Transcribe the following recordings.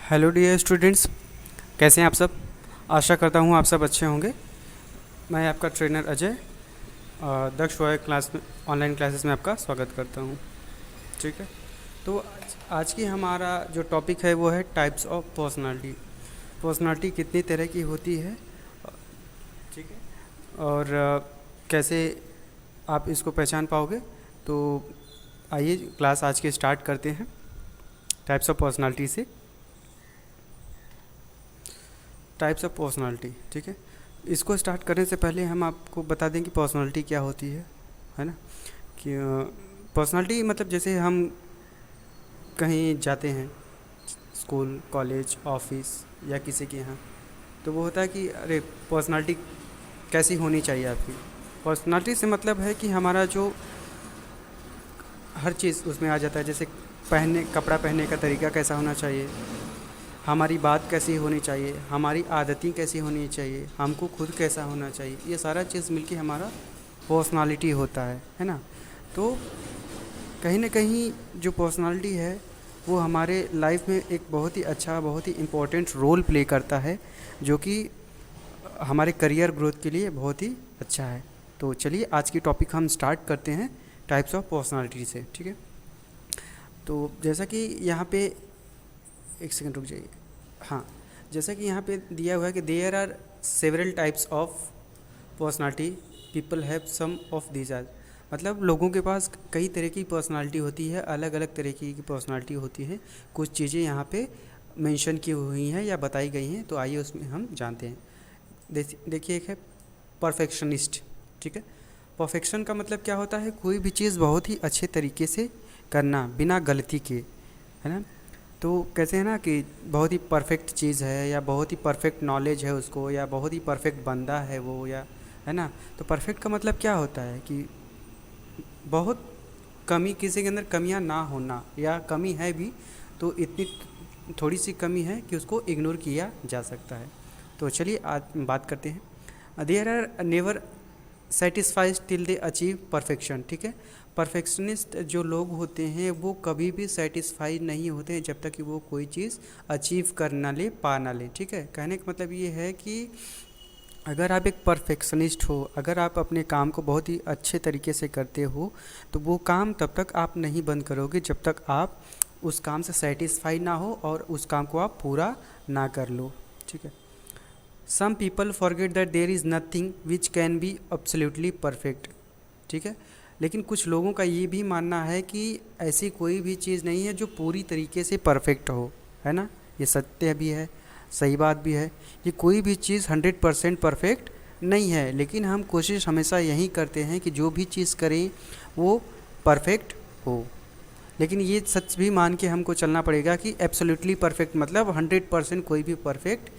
Hello dear students, कैसे हैं आप सब। आशा करता हूँ आप सब अच्छे होंगे। मैं आपका ट्रेनर अजय दक्ष रॉय क्लास में ऑनलाइन क्लासेस में आपका स्वागत करता हूँ। ठीक है, तो आज की हमारा जो टॉपिक है वो है टाइप्स ऑफ पर्सनालिटी। पर्सनालिटी कितनी तरह की होती है, ठीक है, और कैसे आप इसको पहचान पाओगे। तो आइए क्लास आज के स्टार्ट करते हैं टाइप्स ऑफ पर्सनालिटी से। टाइप्स ऑफ पर्सनालिटी, ठीक है। इसको स्टार्ट करने से पहले हम आपको बता दें कि पर्सनालिटी क्या होती है ना। कि पर्सनालिटी मतलब जैसे हम कहीं जाते हैं, स्कूल, कॉलेज, ऑफिस या किसी के यहाँ, तो वो होता है कि अरे पर्सनालिटी कैसी होनी चाहिए आपकी। पर्सनालिटी से मतलब है कि हमारा जो हर चीज़ उसमें आ जाता है। जैसे कपड़ा पहनने का तरीका कैसा होना चाहिए, हमारी बात कैसी होनी चाहिए, हमारी आदतें कैसी होनी चाहिए, हमको खुद कैसा होना चाहिए, ये सारा चीज़ मिलके हमारा पर्सनालिटी होता है ना। तो कहीं ना कहीं जो पर्सनालिटी है वो हमारे लाइफ में एक बहुत ही अच्छा, बहुत ही इम्पोर्टेंट रोल प्ले करता है, जो कि हमारे करियर ग्रोथ के लिए बहुत ही अच्छा है। तो चलिए आज की टॉपिक हम स्टार्ट करते हैं टाइप्स ऑफ पर्सनालिटी से। ठीक है, तो जैसा कि यहाँ पे एक सेकंड रुक जाइए। हाँ, जैसा कि यहाँ पे दिया हुआ है कि there are several types of personality, people have some of these are. मतलब लोगों के पास कई तरह की पर्सनालिटी होती है, अलग अलग तरह की पर्सनालिटी होती है। कुछ चीज़ें यहाँ पे मेंशन की हुई हैं या बताई गई हैं, तो आइए उसमें हम जानते हैं। देखिए, एक है परफेक्शनिस्ट। ठीक है, परफेक्शन का मतलब क्या होता है, कोई भी चीज़ बहुत ही अच्छे तरीके से करना बिना गलती के, है ना। तो कैसे है ना कि बहुत ही परफेक्ट चीज़ है, या बहुत ही परफेक्ट नॉलेज है उसको, या बहुत ही परफेक्ट बंदा है वो, या है ना। तो परफेक्ट का मतलब क्या होता है कि बहुत कमी, किसी के अंदर कमियां ना होना, या कमी है भी तो इतनी थोड़ी सी कमी है कि उसको इग्नोर किया जा सकता है। तो चलिए आज बात करते हैं। There are never satisfied till they achieve perfection. ठीक है, परफेक्शनिस्ट जो लोग होते हैं वो कभी भी सेटिस्फाइड नहीं होते हैं जब तक कि वो कोई चीज़ अचीव कर ना ले, पा ना ले। ठीक है, कहने का मतलब ये है कि अगर आप एक परफेक्शनिस्ट हो, अगर आप अपने काम को बहुत ही अच्छे तरीके से करते हो, तो वो काम तब तक आप नहीं बंद करोगे जब तक आप उस काम से सेटिस्फाई ना हो और उस काम को आप पूरा ना कर लो। ठीक है, some people forget that there is nothing which can be absolutely perfect. ठीक है, लेकिन कुछ लोगों का ये भी मानना है कि ऐसी कोई भी चीज़ नहीं है जो पूरी तरीके से परफेक्ट हो, है ना। ये सत्य भी है, सही बात भी है। ये कोई भी चीज़ 100% परफेक्ट नहीं है, लेकिन हम कोशिश हमेशा यही करते हैं कि जो भी चीज़ करें वो परफेक्ट हो। लेकिन ये सच भी मान के हमको चलना पड़ेगा कि एब्सोल्युटली परफेक्ट मतलब 100% कोई भी परफेक्ट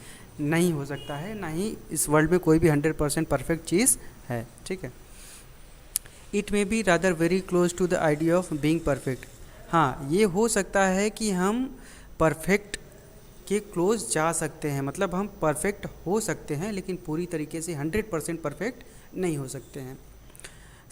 नहीं हो सकता है, ना ही इस वर्ल्ड में कोई भी 100% परफेक्ट चीज़ है। ठीक है, it may be rather very close to the idea of being perfect. हाँ, ये हो सकता है कि हम परफेक्ट के क्लोज जा सकते हैं, मतलब हम परफेक्ट हो सकते हैं, लेकिन पूरी तरीके से 100% परफेक्ट नहीं हो सकते हैं।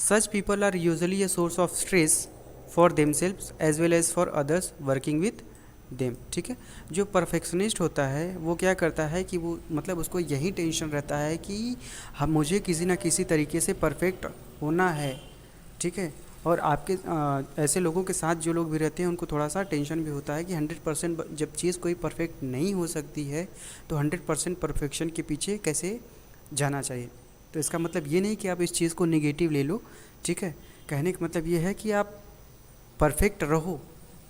Such people are usually a source of stress for themselves as well as for others working with them. ठीक है, जो परफेक्शनिस्ट होता है वो क्या करता है कि वो मतलब उसको यही टेंशन रहता है कि हम मुझे किसी ना किसी तरीके से परफेक्ट होना है। ठीक है, और आपके ऐसे लोगों के साथ जो लोग भी रहते हैं उनको थोड़ा सा टेंशन भी होता है कि 100% जब चीज़ कोई परफेक्ट नहीं हो सकती है तो 100% परफेक्शन के पीछे कैसे जाना चाहिए। तो इसका मतलब ये नहीं कि आप इस चीज़ को नेगेटिव ले लो। ठीक है, कहने का मतलब ये है कि आप परफेक्ट रहो,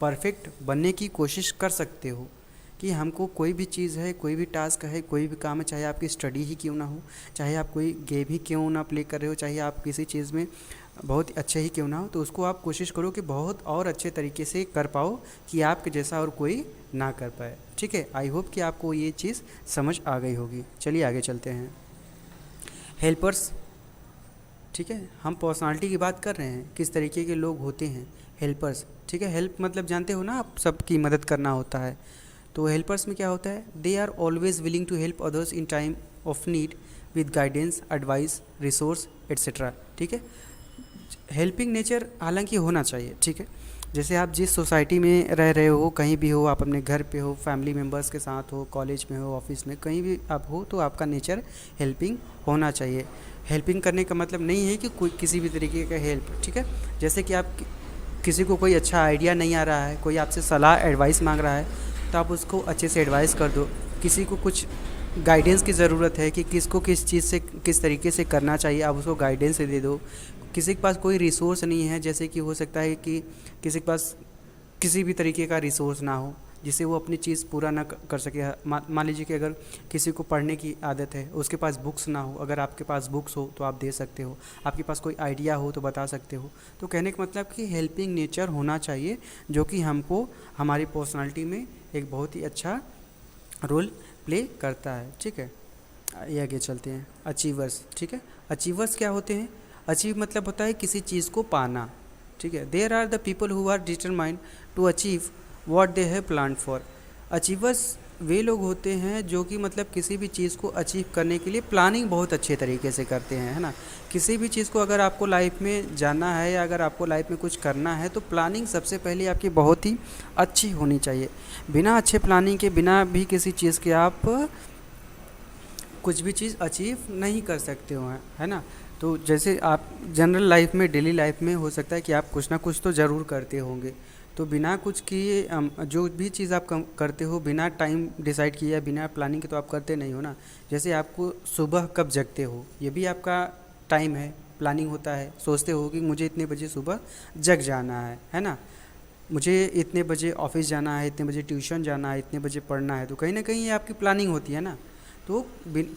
परफेक्ट बनने की कोशिश कर सकते हो। कि हमको कोई भी चीज़ है, कोई भी टास्क है, कोई भी काम है, चाहे आपकी स्टडी ही क्यों ना हो, चाहे आप कोई गेम ही क्यों ना प्ले कर रहे हो, चाहे आप किसी चीज़ में बहुत अच्छे ही क्यों ना हो, तो उसको आप कोशिश करो कि बहुत और अच्छे तरीके से कर पाओ कि आपके जैसा और कोई ना कर पाए। ठीक है, आई होप कि आपको ये चीज़ समझ आ गई होगी। चलिए आगे चलते हैं। हेल्पर्स। ठीक है, हम पर्सनालिटी की बात कर रहे हैं, किस तरीके के लोग होते हैं हेल्पर्स। ठीक है, हेल्प मतलब जानते हो ना आप, सबकी मदद करना होता है। तो हेल्पर्स में क्या होता है, they are always willing to help others in time of need with guidance, advice, resource etcetera. ठीक है, हेल्पिंग नेचर हालांकि होना चाहिए। ठीक है, जैसे आप जिस सोसाइटी में रह रहे हो, कहीं भी हो, आप अपने घर पे हो, फैमिली मेम्बर्स के साथ हो, कॉलेज में हो, ऑफिस में, कहीं भी आप हो, तो आपका नेचर हेल्पिंग होना चाहिए। हेल्पिंग करने का मतलब नहीं है कि कोई किसी भी तरीके का हेल्प, ठीक है। जैसे कि आप किसी को कोई अच्छा आइडिया नहीं आ रहा है, कोई आपसे सलाह एडवाइस मांग रहा है, तो आप उसको अच्छे से एडवाइस कर दो। किसी को कुछ गाइडेंस की ज़रूरत है कि किसको किस चीज़ से किस तरीके से करना चाहिए, आप उसको गाइडेंस दे दो। किसी के पास कोई रिसोर्स नहीं है, जैसे कि हो सकता है कि किसी के पास किसी भी तरीके का रिसोर्स ना हो जिससे वो अपनी चीज़ पूरा ना कर सके। मान लीजिए कि अगर किसी को पढ़ने की आदत है, उसके पास बुक्स ना हो, अगर आपके पास बुक्स हो तो आप दे सकते हो। आपके पास कोई आइडिया हो तो बता सकते हो। तो कहने का मतलब कि हेल्पिंग नेचर होना चाहिए, जो कि हमको हमारी पर्सनालिटी में एक बहुत ही अच्छा रोल प्ले करता है, ठीक है। ये आगे चलते हैं। अचीवर्स, ठीक है। अचीवर्स क्या होते हैं? अचीव मतलब होता है किसी चीज़ को पाना, ठीक है। There are the people who are determined to achieve what they have plan for. Achievers वे लोग होते हैं जो कि मतलब किसी भी चीज़ को अचीव करने के लिए प्लानिंग बहुत अच्छे तरीके से करते हैं, है ना। किसी भी चीज़ को अगर आपको लाइफ में जाना है या अगर आपको लाइफ में कुछ करना है, तो प्लानिंग सबसे पहले आपकी बहुत ही अच्छी होनी चाहिए। बिना अच्छे प्लानिंग के बिना भी किसी चीज़ के आप कुछ भी चीज़ अचीव नहीं कर सकते हो, है ना। तो जैसे आप जनरल लाइफ में, डेली लाइफ में हो सकता है कि आप कुछ ना कुछ तो ज़रूर करते होंगे। तो बिना कुछ किए जो भी चीज़ आप करते हो बिना टाइम डिसाइड किए या बिना प्लानिंग के, तो आप करते नहीं हो ना। जैसे आपको सुबह कब जगते हो, ये भी आपका टाइम है, प्लानिंग होता है। सोचते हो कि मुझे इतने बजे सुबह जग जाना है ना। मुझे इतने बजे ऑफिस जाना है, इतने बजे ट्यूशन जाना है, इतने बजे पढ़ना है। तो कहीं ना कहीं ये आपकी प्लानिंग होती है ना। तो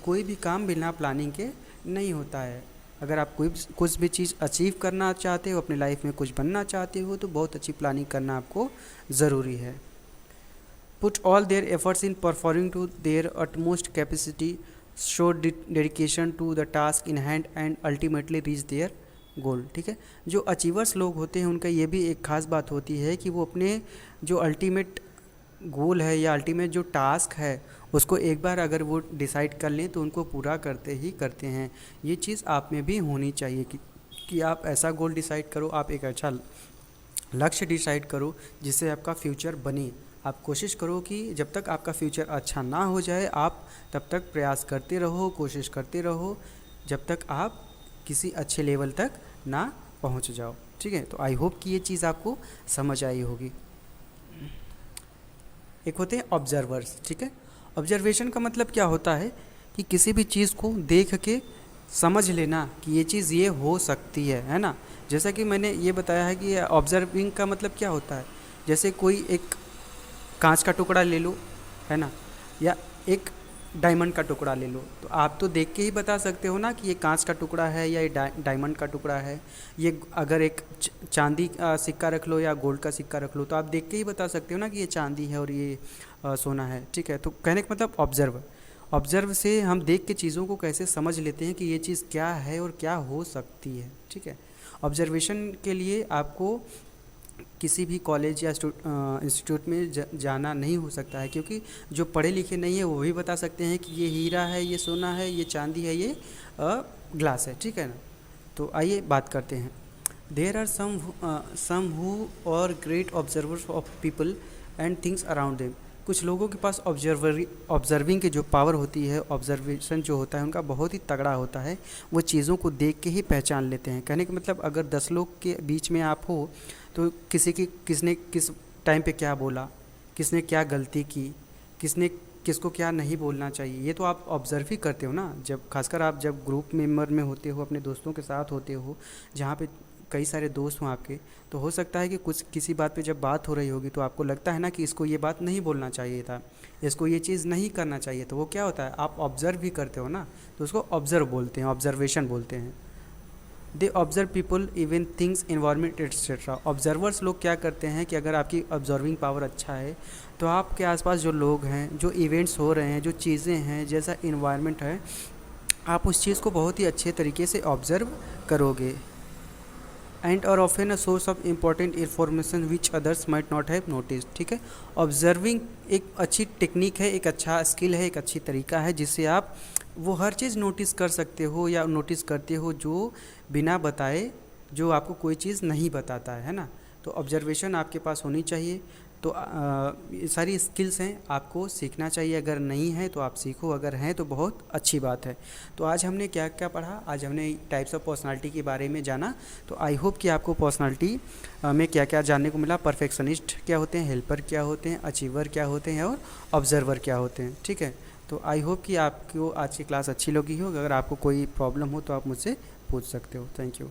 कोई भी काम बिना प्लानिंग के नहीं होता है। अगर आप कोई कुछ भी चीज़ अचीव करना चाहते हो, अपनी लाइफ में कुछ बनना चाहते हो, तो बहुत अच्छी प्लानिंग करना आपको ज़रूरी है। Put all their efforts in performing to their utmost capacity, show dedication to the task in hand and ultimately reach their goal, ठीक है। जो अचीवर्स लोग होते हैं उनका ये भी एक ख़ास बात होती है कि वो अपने जो अल्टीमेट गोल है या अल्टीमेट जो टास्क है उसको एक बार अगर वो डिसाइड कर लें तो उनको पूरा करते ही करते हैं। ये चीज़ आप में भी होनी चाहिए कि आप ऐसा गोल डिसाइड करो, आप एक अच्छा लक्ष्य डिसाइड करो जिससे आपका फ्यूचर बने। आप कोशिश करो कि जब तक आपका फ्यूचर अच्छा ना हो जाए, आप तब तक प्रयास करते रहो, कोशिश करते रहो, जब तक आप किसी अच्छे लेवल तक ना पहुंच जाओ, ठीक है। तो आई होप कि ये चीज़ आपको समझ आई होगी। एक होते हैं ऑब्जर्वर्स, ठीक है। ऑब्जर्वेशन का मतलब क्या होता है कि किसी भी चीज़ को देख के समझ लेना कि ये चीज़ ये हो सकती है ना। जैसा कि मैंने ये बताया है कि ऑब्जर्विंग का मतलब क्या होता है। जैसे कोई एक कांच का टुकड़ा ले लो, है ना, या एक डायमंड का टुकड़ा ले लो, तो आप तो देख के ही बता सकते हो ना कि ये कांच का टुकड़ा है या ये डायमंड का टुकड़ा है। ये अगर एक चांदी का सिक्का रख लो या गोल्ड का सिक्का रख लो, तो आप देख के ही बता सकते हो ना कि ये चांदी है और ये सोना है, ठीक है। तो कहने का मतलब ऑब्जर्व से हम देख के चीज़ों को कैसे समझ लेते हैं कि ये चीज़ क्या है और क्या हो सकती है, ठीक है। ऑब्जर्वेशन के लिए आपको किसी भी कॉलेज या इंस्टीट्यूट में जाना नहीं हो सकता है, क्योंकि जो पढ़े लिखे नहीं है वो भी बता सकते हैं कि ये हीरा है, ये सोना है, ये चांदी है, ये ग्लास है, ठीक है ना। तो आइए बात करते हैं। देयर आर सम हु और great observers of people and things around them. कुछ लोगों के पास ऑब्जर्विंग की जो पावर होती है, ऑब्जर्वेशन जो होता है उनका बहुत ही तगड़ा होता है। वो चीज़ों को देख के ही पहचान लेते हैं। कहने का मतलब अगर 10 लोग के बीच में आप हो, तो किसने किस टाइम पे क्या बोला, किसने क्या गलती की, किसने किसको क्या नहीं बोलना चाहिए, ये तो आप ऑब्ज़र्व ही करते हो ना। जब खासकर आप जब ग्रुप मेंबर में होते हो, अपने दोस्तों के साथ होते हो, जहाँ पे कई सारे दोस्त हों आपके, तो हो सकता है कि कुछ किसी बात पे जब बात हो रही होगी तो आपको लगता है ना कि इसको ये बात नहीं बोलना चाहिए था, इसको ये चीज़ नहीं करना चाहिए। तो वो क्या होता है, आप ऑब्ज़र्व भी करते हो ना, तो उसको ऑब्ज़र्व बोलते हैं, ऑब्जर्वेशन बोलते हैं। They observe people even things environment etcetera. Observers लोग क्या करते हैं कि अगर आपकी ऑब्जर्विंग पावर अच्छा है तो आपके आसपास जो लोग हैं, जो इवेंट्स हो रहे हैं, जो चीज़ें हैं, जैसा इन्वायरमेंट है, आप उस चीज़ को बहुत ही अच्छे तरीके से ऑब्ज़र्व करोगे। एंड और often a source of important information which others might not have notice, ठीक है। ऑब्जर्विंग एक अच्छी टेक्निक है, एक अच्छा स्किल है, एक अच्छी तरीका है जिससे आप वो हर चीज़ नोटिस कर सकते हो या नोटिस करते हो जो बिना बताए, जो आपको कोई चीज़ नहीं बताता है ना। तो ऑब्जर्वेशन आपके पास होनी चाहिए। तो ये सारी स्किल्स हैं, आपको सीखना चाहिए। अगर नहीं है तो आप सीखो, अगर हैं तो बहुत अच्छी बात है। तो आज हमने क्या क्या पढ़ा, आज हमने टाइप्स ऑफ पर्सनालिटी के बारे में जाना। तो आई होप कि आपको पर्सनालिटी में क्या क्या जानने को मिला। परफेक्शनिस्ट क्या होते हैं, हेल्पर क्या होते हैं, अचीवर क्या होते हैं और ऑब्जर्वर क्या होते हैं। ठीक है, तो आई होप कि आपको आज की क्लास अच्छी लगी हो। अगर आपको कोई प्रॉब्लम हो तो आप मुझसे पूछ सकते हो। Thank you.